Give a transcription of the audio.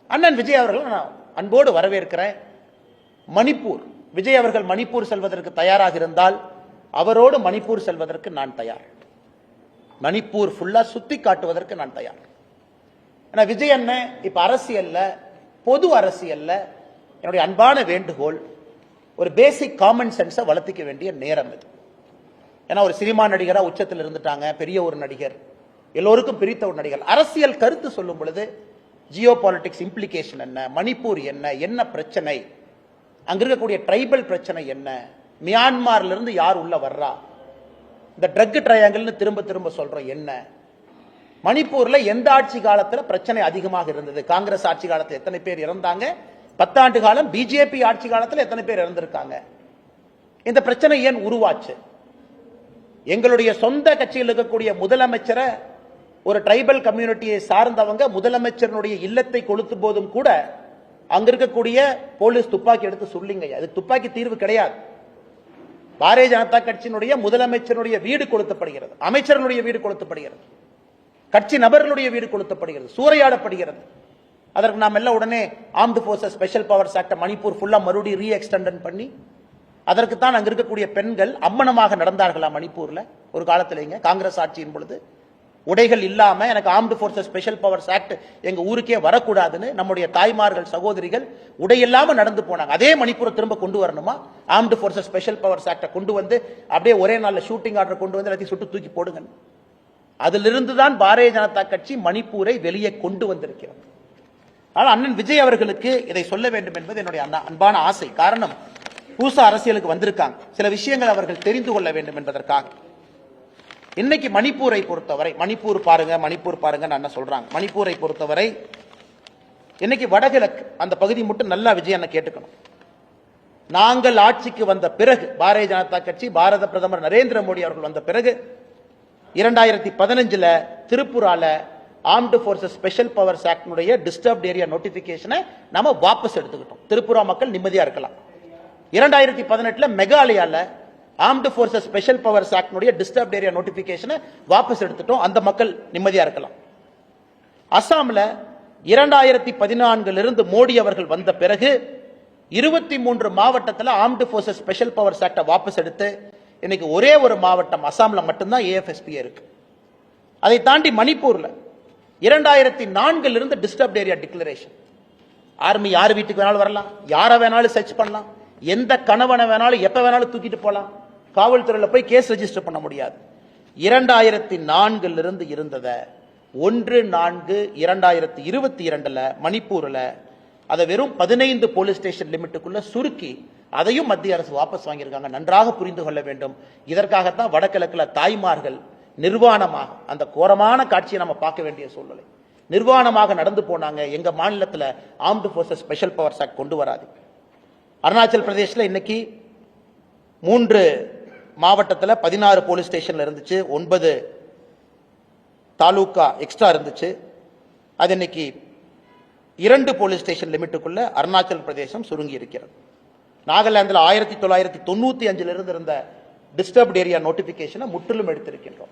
அண்ணன் விஜய் அவர்கள் நான் அன்போடு வரவேற்கிறேன். மணிப்பூர், விஜய் அவர்கள் மணிப்பூர் செல்வதற்கு தயாராக இருந்தால் அவரோடு மணிப்பூர் செல்வதற்கு நான் தயார். மணிப்பூர் ஃபுல்லா சுத்தி காட்டுவதற்கு நான் தயார். ஏன்னா விஜய் அண்ணன் இப்ப அரசியல்ல, பொது அரசியல்ல என்னுடைய அன்பான வேண்டுகோள், ஒரு பேசிக் காமன் சென்ஸை வளர்த்திக்க வேண்டிய நேரம் இது. ஏன்னா ஒரு சினிமா நடிகரா உச்சத்தில் இருந்துட்டாங்க, பெரிய ஒரு நடிகர், எல்லோருக்கும் பிரித்த ஒரு நடிகர். அரசியல் கருத்து சொல்லும் பொழுது ஜியோ பாலிடிக்ஸ் இம்ப்ளிகேஷன் என்ன, மணிப்பூர் என்ன, என்ன பிரச்சனை, அங்க இருக்கக்கூடிய ட்ரைபல் பிரச்சனை என்ன, மியான்மர்ல இருந்து யார் உள்ள வர்றா, இந்த ட்ரக் ட்ரையாங்கிள்னு திரும்ப திரும்ப சொல்றோம் என்ன, மணிப்பூர்ல எந்த ஆட்சி காலத்துல பிரச்சனை அதிகமாக இருந்தது, காங்கிரஸ் ஆட்சி காலத்தில் எத்தனை பேர் இறந்தாங்க, 10 ஆண்டு காலம் பிஜேபி ஆட்சி காலத்தில் எத்தனை பேர் இறந்திருக்காங்க, இந்த பிரச்சனை ஏன் உருவாச்சு, எங்களுடைய சொந்த கட்சியில் இருக்கக்கூடிய முதலமைச்சரை ஒரு ட்ரைபல் கம்யூனிட்டியை சார்ந்தவங்க முதலமைச்சருடைய இல்லத்தை கொளுத்து போதும் கூட அங்க இருக்கக்கூடிய போலீஸ் துப்பாக்கி எடுத்து சொல்லிங்க, அது துப்பாக்கி தீர்வு கிடையாது. பாரதிய ஜனதா கட்சியினுடைய முதலமைச்சருடைய வீடு கொளுத்தப்படுகிறது, அமைச்சர்களுடைய வீடு கொளுத்தப்படுகிறது, கட்சி நபர்களுடைய வீடு கொளுத்தப்படுகிறது, சூறையாடப்படுகிறது. அதற்கு நாம் எல்லாம் உடனே armed forces special powers act Manipur ஃபுல்லா மறுபடியும் ரீ எக்ஸ்டெண்ட் பண்ணி, அதற்கு தான் அங்க இருக்கக்கூடிய பெண்கள் அம்மனமாக நடந்தார்களா மணிப்பூர்ல ஒரு காலத்திலேங்க காங்கிரஸ் ஆட்சியின் பொழுது. உடைகள் இல்லாம எனக்கு armed forces special powers act எங்க ஊருக்கே வரக்கூடாதுன்னு நம்முடைய தாய்மார்கள் சகோதரிகள் உடை இல்லாம நடந்து போனாங்க. அதே மணிப்பூரை திரும்ப கொண்டு வரணுமா, armed forces special powers act கொண்டு வந்து அப்படியே ஒரே நாள்ல ஷூட்டிங் ஆர்டர் கொண்டு வந்து எல்லாத்தையும் சுட்டு தூக்கி போடுங்க. அதிலிருந்து தான் பாரதிய ஜனதா கட்சி மணிப்பூரை வெளியே கொண்டு வந்திருக்கிறது. ஆனால் அண்ணன் விஜய் அவர்களுக்கு இதை சொல்ல வேண்டும் என்பது என்னுடைய அன்பான ஆசை. காரணம், புதுசா அரசியலுக்கு வந்திருக்காங்க, சில விஷயங்கள் அவர்கள் தெரிந்து கொள்ள வேண்டும் என்பதற்காக. இன்னைக்கு மணிப்பூரை பொறுத்தவரை, மணிப்பூர் பாருங்க மணிப்பூர் பாருங்க நான் சொல்றாங்க, மணிப்பூரை பொறுத்தவரை இன்னைக்கு வடகிழக்கு அந்த பகுதி மட்டும் நல்லா விஜய் அண்ணன் கேட்டுக்கணும். நாங்கள் ஆட்சிக்கு வந்த பிறகு, பாரதிய ஜனதா கட்சி, பாரத பிரதமர் நரேந்திர மோடி அவர்கள் வந்த பிறகு 2015 திருப்புரால ஆர்ம்டு போர்சஸ் ஸ்பெஷல் பவர்ஸ் ஆக்டினுடைய டிஸ்டர்ப்ட் ஏரியா நோட்டிபிகேஷனை நாம வாபஸ் எடுத்துக்கிட்டோம். திருப்புரா மக்கள் நிம்மதியா இருக்கலாம். 2018 மெகாலயால ஆர்ம்டு போர்சஸ் ஸ்பெஷல் பவர்ஸ் ஆக்டினுடைய டிஸ்டர்ப்ட் ஏரியா நோட்டிபிகேஷனை வாபஸ் எடுத்துட்டோம், அந்த மக்கள் நிம்மதியா இருக்கலாம். அசாம்ல 2014 இருந்து மோடி அவர்கள் வந்த பிறகு 23 மாவட்டத்தில் ஆர்ம்டு போர்சஸ் ஸ்பெஷல் பவர்ஸ் ஆக்டை வாபஸ் எடுத்து இன்னைக்கு ஒரே ஒரு மாவட்டம் அசாம்ல மட்டும்தான் ஏஎஃப்எஸ்பி இருக்கு. அதை தாண்டி மணிப்பூர்ல 2004 இருந்து டிஸ்டர்ப்ட் ஏரியா டிக்ளரேஷன். ஆர்மி யார் வீட்டுக்கு வேணாலும் வரலாம், யாரை வேணாலும் சர்ச் பண்ணலாம், எந்த கணவனை வேணாலும் எப்ப வேணாலும் தூக்கிட்டு போலாம், காவல்துறையில போய் கேஸ் ரெஜிஸ்டர் பண்ண முடியாது. 2004 இருந்து இருந்தத 1/4/2022 மணிப்பூர்ல அதை வெறும் 15 போலீஸ் ஸ்டேஷன் லிமிட்டுக்குள்ள சுருக்கி அதையும் மத்திய அரசு வாபஸ் வாங்கியிருக்காங்க. நன்றாக புரிந்து கொள்ள வேண்டும். இதற்காகத்தான் வடகிழக்குல தாய்மார்கள் நிர்வாணமாக, அந்த கோரமான காட்சியை நம்ம பார்க்க வேண்டிய சூழ்நிலை, நிர்வாணமாக நடந்து போனாங்க. எங்க மாநிலத்தில் armed forces special powers act கொண்டு வராது. அருணாச்சல் பிரதேசில் இன்னைக்கு 3 மாவட்டத்தில் 16 போலீஸ் ஸ்டேஷன்ல இருந்துச்சு, 9 தாலுகா எக்ஸ்ட்ரா இருந்துச்சு. அது இன்னைக்கு 2 போலீஸ் ஸ்டேஷன் லிமிட்டுக்குள்ள அருணாச்சல் பிரதேசம் சுருங்கி இருக்கிறது. நாகாலாந்தில் 1995 இருந்து இருந்த டிஸ்டர்ப்ட் ஏரியா நோட்டிபிகேஷனை முற்றிலும் எடுத்திருக்கின்றோம்.